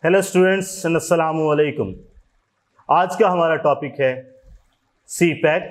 Hello students and अस्सलामु अलैकुम। आज का हमारा टॉपिक है सी पैक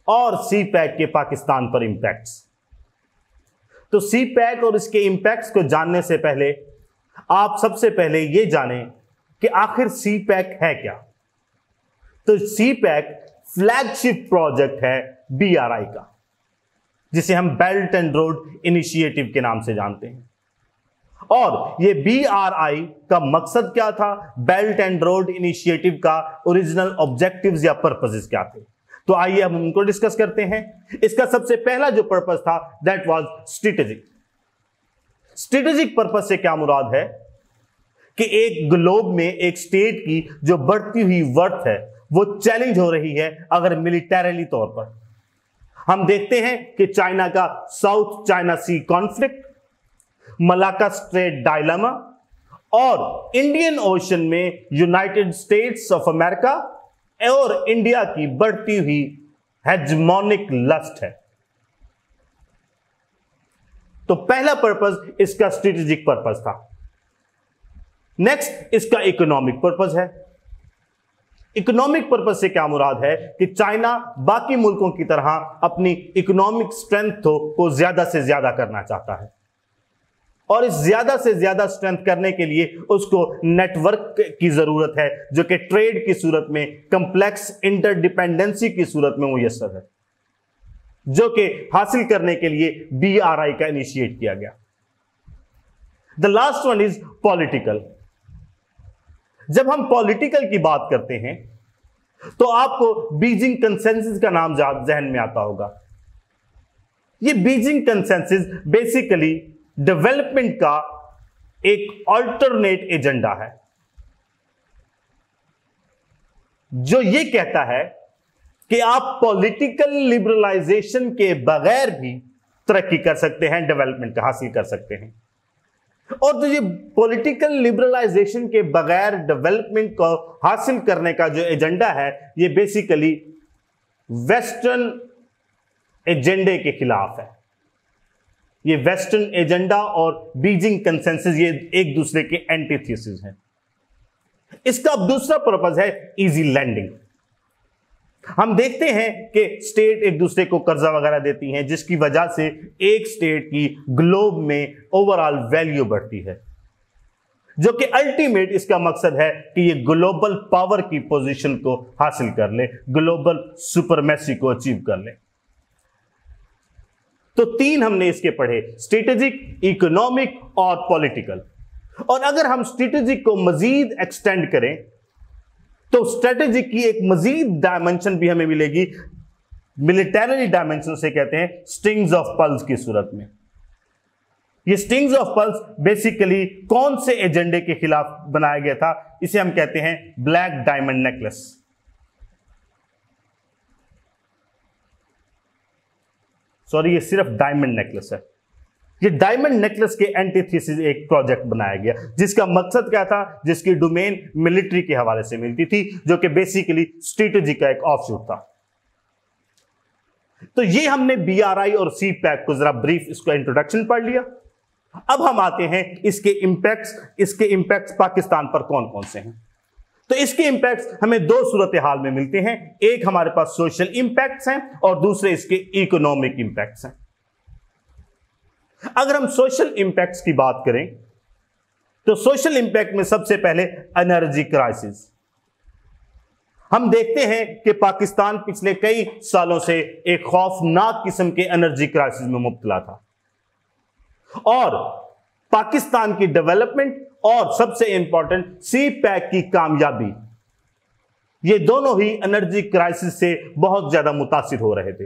और सी पैक के पाकिस्तान पर इम्पैक्ट्स। तो सी पैक और इसके इम्पैक्ट्स को जानने से पहले आप सबसे पहले ये जानें कि आखिर सी पैक है क्या। तो सी पैक फ्लैगशिप प्रोजेक्ट है BRI का, जिसे हम बेल्ट एंड रोड इनिशिएटिव के नाम से जानते हैं। और ये BRI का मकसद क्या था, बेल्ट एंड रोड इनिशिएटिव का ओरिजिनल ऑब्जेक्टिव्स या पर्पसेस क्या थे, तो आइए हम उनको डिस्कस करते हैं। इसका सबसे पहला जो पर्पस था that was strategic. Strategic purpose से क्या मुराद है कि एक ग्लोब में एक स्टेट की जो बढ़ती हुई वर्थ है वो चैलेंज हो रही है अगर मिलिटरीली तौर पर। हम देखते हैं कि चाइना का साउथ चाइना सी कॉन्फ्लिक्ट, मलाक्का स्ट्रेट डायलेमा और इंडियन ओशन में यूनाइटेड स्टेट्स ऑफ अमेरिका और इंडिया की बढ़ती हुई हेजमोनिक लस्ट है। तो पहला पर्पस इसका स्ट्रेटेजिक पर्पस था। नेक्स्ट इसका इकोनॉमिक पर्पस है। इकोनॉमिक पर्पस से क्या मुराद है कि चाइना बाकी मुल्कों की तरह अपनी इकोनॉमिक स्ट्रेंथ को ज्यादा से ज्यादा करना चाहता है और इस ज्यादा से ज्यादा स्ट्रेंथ करने के लिए उसको नेटवर्क की जरूरत है, जो कि ट्रेड की सूरत में, कंप्लेक्स इंटरडिपेंडेंसी की सूरत में मुयस्सर है, जो कि हासिल करने के लिए BRI का इनिशिएट किया गया। The last one is political. जब हम पॉलिटिकल की बात करते हैं तो आपको बीजिंग कंसेंसस का नाम जहन में आता होगा। ये बीजिंग कंसेंसस बेसिकली डेवलपमेंट का एक अल्टरनेट एजेंडा है, जो ये कहता है कि आप पॉलिटिकल लिबरलाइजेशन के बगैर भी तरक्की कर सकते हैं, डेवलपमेंट का हासिल कर सकते हैं। और तो ये पॉलिटिकल लिबरलाइजेशन के बगैर डेवलपमेंट को हासिल करने का जो एजेंडा है ये बेसिकली वेस्टर्न एजेंडे के खिलाफ है। ये वेस्टर्न एजेंडा और बीजिंग कंसेंसस ये एक दूसरे के एंटीथेसिस हैं। इसका दूसरा पर्पस है इजी लैंडिंग। हम देखते हैं कि स्टेट एक दूसरे को कर्जा वगैरह देती हैं, जिसकी वजह से एक स्टेट की ग्लोब में ओवरऑल वैल्यू बढ़ती है, जो कि अल्टीमेट इसका मकसद है कि ये ग्लोबल पावर की पोजीशन को हासिल कर ले, ग्लोबल सुपरमेसी को अचीव कर ले। तो तीन हमने इसके पढ़े, स्ट्रेटेजिक, इकोनॉमिक और पॉलिटिकल। और अगर हम स्ट्रेटेजिक को मजीद एक्सटेंड करें तो स्ट्रेटेजिक की एक मजीद डायमेंशन भी हमें मिलेगी, मिलिटरी डायमेंशन से कहते हैं स्ट्रिंग्स ऑफ पल्स की सूरत में। ये स्ट्रिंग्स ऑफ पल्स बेसिकली कौन से एजेंडे के खिलाफ बनाया गया था, इसे हम कहते हैं ब्लैक डायमंड नेकलेस। सॉरी, ये सिर्फ डायमंड नेकलेस है। ये डायमंड नेकलेस के एंटीथेसिस एक प्रोजेक्ट बनाया गया, जिसका मकसद क्या था, जिसकी डोमेन मिलिट्री के हवाले से मिलती थी, जो कि बेसिकली स्ट्रेटेजी का एक ऑफशूट था। तो ये हमने BRI और सी पैक को जरा ब्रीफ इसको इंट्रोडक्शन पढ़ लिया। अब हम आते हैं इसके इंपैक्ट्स पाकिस्तान पर कौन कौन से हैं। तो इसके इंपैक्ट्स हमें दो सूरत हाल में मिलते हैं, एक हमारे पास सोशल इंपैक्ट्स हैं और दूसरे इसके इकोनॉमिक इंपैक्ट्स हैं। अगर हम सोशल इंपैक्ट्स की बात करें तो सोशल इंपैक्ट में सबसे पहले एनर्जी क्राइसिस। हम देखते हैं कि पाकिस्तान पिछले कई सालों से एक खौफनाक किस्म के एनर्जी क्राइसिस में मुब्तला था और पाकिस्तान की डेवलपमेंट और सबसे इंपॉर्टेंट सी पैक की कामयाबी, ये दोनों ही एनर्जी क्राइसिस से बहुत ज्यादा मुतासिर हो रहे थे।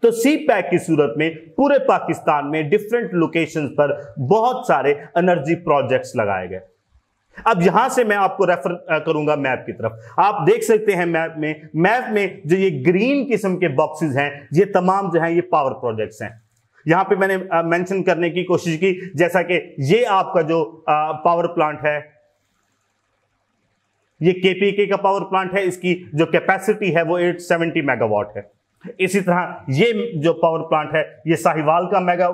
तो सी पैक की सूरत में पूरे पाकिस्तान में डिफरेंट लोकेशंस पर बहुत सारे एनर्जी प्रोजेक्ट्स लगाए गए। अब यहां से मैं आपको रेफर करूंगा मैप की तरफ। आप देख सकते हैं मैप में जो ये ग्रीन किस्म के बॉक्सेस हैं, ये तमाम जो हैं ये पावर प्रोजेक्ट्स हैं। यहां पे मैंने मेंशन करने की कोशिश की, जैसा कि ये आपका जो पावर प्लांट है, ये KPK का पावर प्लांट है, इसकी जो कैपेसिटी है वो 870 मेगावाट है। इसी तरह ये जो पावर प्लांट है ये साहिवाल का मेगा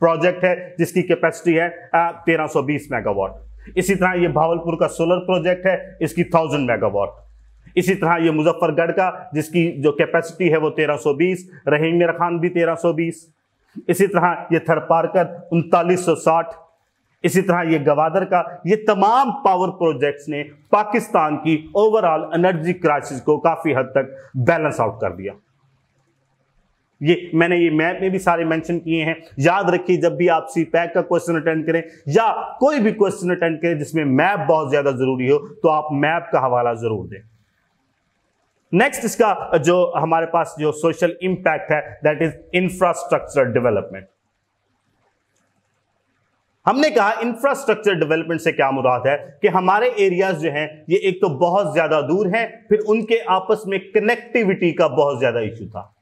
प्रोजेक्ट है, जिसकी कैपेसिटी है 1320 मेगावाट। इसी तरह ये भावलपुर का सोलर प्रोजेक्ट है, इसकी 1000 मेगावाट। इसी तरह ये मुजफ्फरगढ़ का, जिसकी जो कैपेसिटी है वो 1320, रहीम मेरा खान भी 1320। इसी तरह ये थरपारकर 3960। इसी तरह ये गवादर का, ये तमाम पावर प्रोजेक्ट्स ने पाकिस्तान की ओवरऑल एनर्जी क्राइसिस को काफी हद तक बैलेंस आउट कर दिया। ये मैंने ये मैप में भी सारे मेंशन किए हैं। याद रखिए, जब भी आप सीपैक का क्वेश्चन अटेंड करें या कोई भी क्वेश्चन अटेंड करें जिसमें मैप बहुत ज्यादा जरूरी हो, तो आप मैप का हवाला जरूर दें। नेक्स्ट इसका जो हमारे पास जो सोशल इंपैक्ट है, दैट इज इंफ्रास्ट्रक्चर डेवलपमेंट। हमने कहा इंफ्रास्ट्रक्चर डेवलपमेंट से क्या मुराद है कि हमारे एरियाज जो हैं ये एक तो बहुत ज्यादा दूर हैं, फिर उनके आपस में कनेक्टिविटी का बहुत ज्यादा इशू था।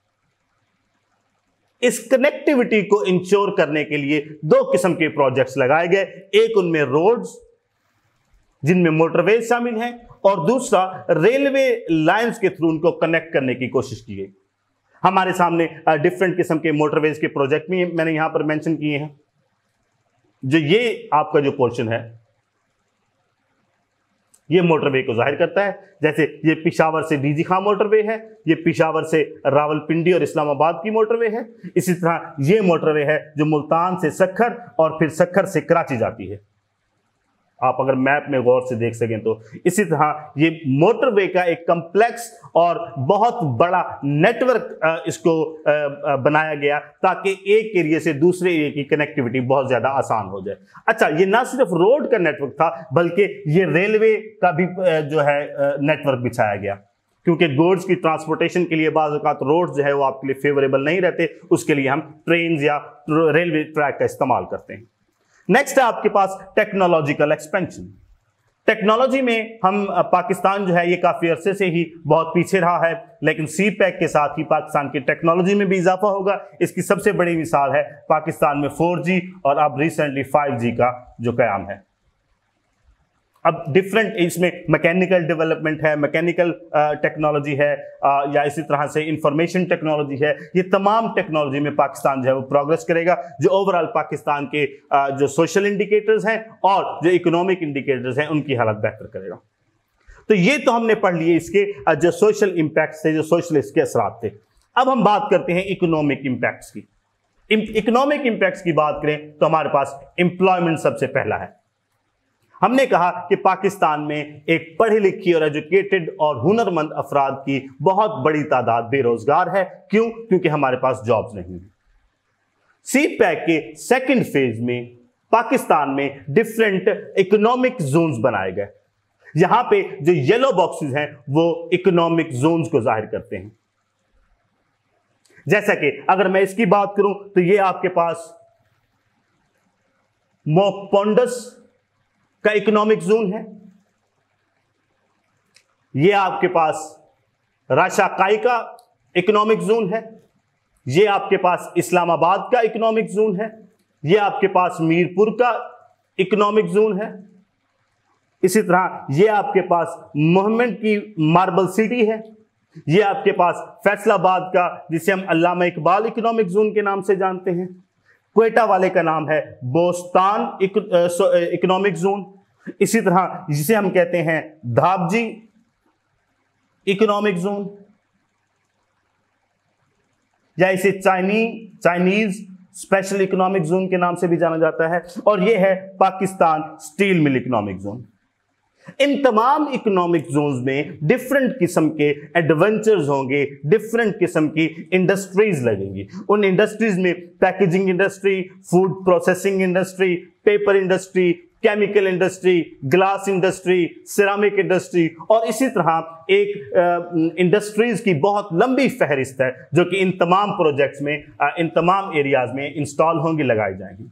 इस कनेक्टिविटी को इंश्योर करने के लिए दो किस्म के प्रोजेक्ट्स लगाए गए। एक उनमें रोड्स जिनमें मोटरवे शामिल हैं, और दूसरा रेलवे लाइंस के थ्रू उनको कनेक्ट करने की कोशिश की गई। हमारे सामने डिफरेंट किस्म के मोटरवेज के प्रोजेक्ट भी मैंने यहां पर मेंशन किए हैं। जो ये आपका जो पोर्शन है ये मोटरवे को जाहिर करता है। जैसे ये पिशावर से डीजी खां मोटरवे है, ये पिशावर से रावलपिंडी और इस्लामाबाद की मोटरवे है। इसी तरह ये मोटरवे है जो मुल्तान से सक्खर और फिर सक्खर से कराची जाती है। आप अगर मैप में गौर से देख सकें तो इसी तरह ये मोटरवे का एक कम्प्लेक्स और बहुत बड़ा नेटवर्क इसको बनाया गया ताकि एक एरिया से दूसरे एरिया की कनेक्टिविटी बहुत ज्यादा आसान हो जाए। अच्छा, ये ना सिर्फ रोड का नेटवर्क था बल्कि ये रेलवे का भी जो है नेटवर्क बिछाया गया, क्योंकि गुड्स की ट्रांसपोर्टेशन के लिए बाज़ औक़ात रोड जो है वो आपके लिए फेवरेबल नहीं रहते, उसके लिए हम ट्रेन या रेलवे ट्रैक का इस्तेमाल करते हैं। नेक्स्ट है आपके पास टेक्नोलॉजिकल एक्सपेंशन। टेक्नोलॉजी में हम पाकिस्तान जो है ये काफी अरसे से ही बहुत पीछे रहा है, लेकिन सीपैक के साथ ही पाकिस्तान की टेक्नोलॉजी में भी इजाफा होगा। इसकी सबसे बड़ी मिसाल है पाकिस्तान में 4G और अब रिसेंटली 5G का जो कयाम है। अब डिफरेंट इसमें मैकेनिकल डेवलपमेंट है, मैकेनिकल टेक्नोलॉजी है, या इसी तरह से इंफॉर्मेशन टेक्नोलॉजी है। ये तमाम टेक्नोलॉजी में पाकिस्तान जो है वो प्रोग्रेस करेगा, जो ओवरऑल पाकिस्तान के जो सोशल इंडिकेटर्स हैं और जो इकोनॉमिक इंडिकेटर्स हैं उनकी हालत बेहतर करेगा। तो ये तो हमने पढ़ लिए इसके जो सोशल इंपैक्ट थे, जो सोशल इसके असरात थे। अब हम बात करते हैं इकोनॉमिक इंपैक्ट्स की। इकोनॉमिक इंपैक्ट्स की बात करें तो हमारे पास एम्प्लॉयमेंट सबसे पहला है। हमने कहा कि पाकिस्तान में एक पढ़ी लिखी और एजुकेटेड और हुनरमंद अफराद की बहुत बड़ी तादाद बेरोजगार है। क्यों? क्योंकि हमारे पास जॉब्स नहीं है। सीपैक के सेकंड फेज में पाकिस्तान में डिफरेंट इकोनॉमिक जोन्स बनाए गए। यहां पे जो येलो बॉक्सेस हैं वो इकोनॉमिक जोन्स को जाहिर करते हैं। जैसा कि अगर मैं इसकी बात करूं तो ये आपके पास मोकपोंडस का इकोनॉमिक जोन है, ये आपके पास राशाकाई का इकोनॉमिक जोन है, ये आपके पास इस्लामाबाद का इकोनॉमिक जोन है, ये आपके पास मीरपुर का इकोनॉमिक जोन है। इसी तरह ये आपके पास मोहम्मद की मार्बल सिटी है, ये आपके पास फैसलाबाद का जिसे हम अल्लामा इकबाल इकोनॉमिक जोन के नाम से जानते हैं। क्वेटा वाले का नाम है बोस्तान इकोनॉमिक जोन। इसी तरह जिसे हम कहते हैं धाबजी इकोनॉमिक जोन, या इसे चाइनीज स्पेशल इकोनॉमिक जोन के नाम से भी जाना जाता है। और यह है Pakistan steel mill economic zone. इन तमाम इकोनॉमिक जोन्स में डिफरेंट किस्म के एडवेंचर्स होंगे, डिफरेंट किस्म की इंडस्ट्रीज लगेंगी। उन इंडस्ट्रीज में packaging industry, food processing industry, paper industry, chemical industry, glass industry, ceramic industry और इसी तरह एक इंडस्ट्रीज की बहुत लंबी फहरिस्त है जो कि इन तमाम प्रोजेक्ट्स में, इन तमाम एरियाज में इंस्टॉल होंगी, लगाई जाएंगी।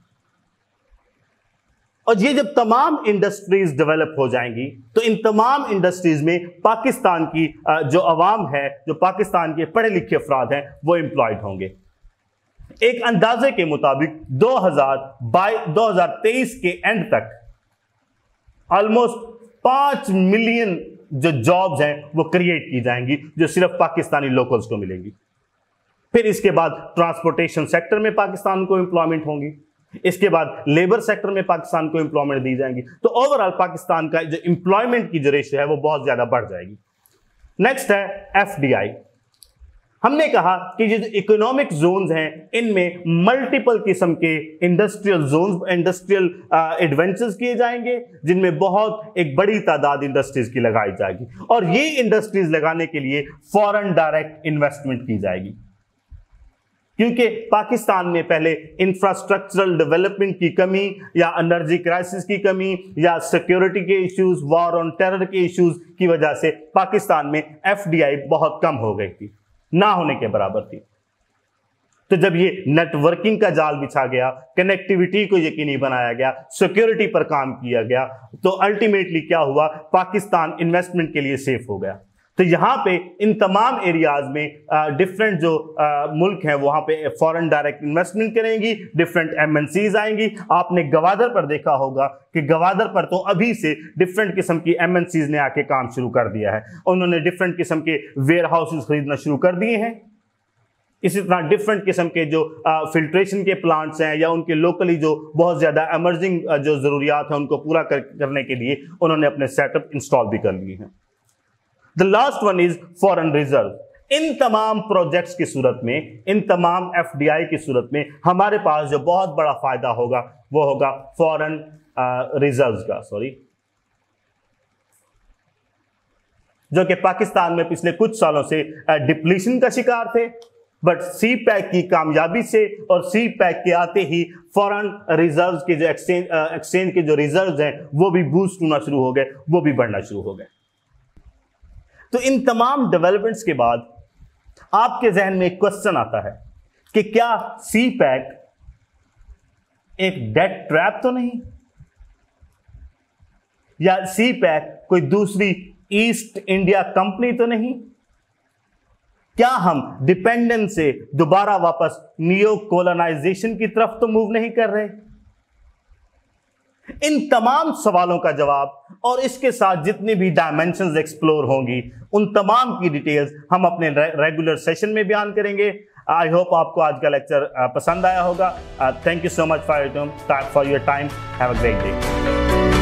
और ये जब तमाम इंडस्ट्रीज डेवलप हो जाएंगी तो इन तमाम इंडस्ट्रीज में पाकिस्तान की जो अवाम है, जो पाकिस्तान के पढ़े लिखे अफराद हैं, वो एम्प्लॉयड होंगे। एक अंदाजे के मुताबिक 2023 के एंड तक ऑलमोस्ट 5 मिलियन जो जॉब्स हैं वो क्रिएट की जाएंगी, जो सिर्फ पाकिस्तानी लोकल्स को मिलेंगी। फिर इसके बाद ट्रांसपोर्टेशन सेक्टर में पाकिस्तान को एम्प्लॉयमेंट होंगी। इसके बाद लेबर सेक्टर में पाकिस्तान को एम्प्लॉयमेंट दी जाएंगी। तो ओवरऑल पाकिस्तान का जो एम्प्लॉयमेंट की जो रेशियो है वो बहुत ज्यादा बढ़ जाएगी। नेक्स्ट है एफडीआई। हमने कहा कि ये जो इकोनॉमिक जोन्स हैं इनमें मल्टीपल किस्म के इंडस्ट्रियल जोन्स, इंडस्ट्रियल एडवेंचर्स किए जाएंगे, जिनमें बहुत एक बड़ी तादाद इंडस्ट्रीज की लगाई जाएगी, और ये इंडस्ट्रीज लगाने के लिए फॉरेन डायरेक्ट इन्वेस्टमेंट की जाएगी। क्योंकि पाकिस्तान में पहले इंफ्रास्ट्रक्चरल डेवलपमेंट की कमी या एनर्जी क्राइसिस की कमी या सिक्योरिटी के इश्यूज, वॉर ऑन टेरर के इश्यूज की वजह से पाकिस्तान में एफडीआई बहुत कम हो गई थी, ना होने के बराबर थी। तो जब ये नेटवर्किंग का जाल बिछा गया, कनेक्टिविटी को यकीनी बनाया गया, सिक्योरिटी पर काम किया गया, तो अल्टीमेटली क्या हुआ, पाकिस्तान इन्वेस्टमेंट के लिए सेफ हो गया। तो यहां पे इन तमाम एरियाज में डिफरेंट जो मुल्क हैं वहां पे फॉरेन डायरेक्ट इन्वेस्टमेंट करेंगी, डिफरेंट एमएनसीज आएंगी। आपने गवादर पर देखा होगा कि गवादर पर तो अभी से डिफरेंट किस्म की एमएनसीज ने आके काम शुरू कर दिया है। उन्होंने डिफरेंट किस्म के वेयर हाउसेज खरीदना शुरू कर दिए हैं। इसी तरह डिफरेंट किस्म के जो फिल्ट्रेशन के प्लांट्स हैं या उनके लोकली जो बहुत ज्यादा एमर्जिंग जो जरूरियात हैं उनको पूरा करने के लिए उन्होंने अपने सेटअप इंस्टॉल भी कर लिए हैं। The last one is foreign reserve. इन तमाम प्रोजेक्ट्स की सूरत में, इन तमाम एफडीआई की सूरत में हमारे पास जो बहुत बड़ा फायदा होगा वो होगा फॉरेन रिजर्व्स का, जो कि पाकिस्तान में पिछले कुछ सालों से डिप्लीशन का शिकार थे, बट सी पैक की कामयाबी से और सी पैक के आते ही फॉरेन रिजर्व्स के जो एक्सचेंज के जो रिजर्व्स हैं वो भी बूस्ट होना शुरू हो गए, वो भी बढ़ना शुरू हो गए। तो इन तमाम डेवलपमेंट्स के बाद आपके जहन में एक क्वेश्चन आता है कि क्या सी पैक एक डेट ट्रैप तो नहीं, या सी पैक कोई दूसरी ईस्ट इंडिया कंपनी तो नहीं? क्या हम डिपेंडेंस से दोबारा वापस नियो कोलोनाइजेशन की तरफ तो मूव नहीं कर रहे? इन तमाम सवालों का जवाब और इसके साथ जितनी भी डायमेंशंस एक्सप्लोर होंगी उन तमाम की डिटेल्स हम अपने रेगुलर सेशन में बयान करेंगे। आई होप आपको आज का लेक्चर पसंद आया होगा। Thank you so much for your time. Have a great day.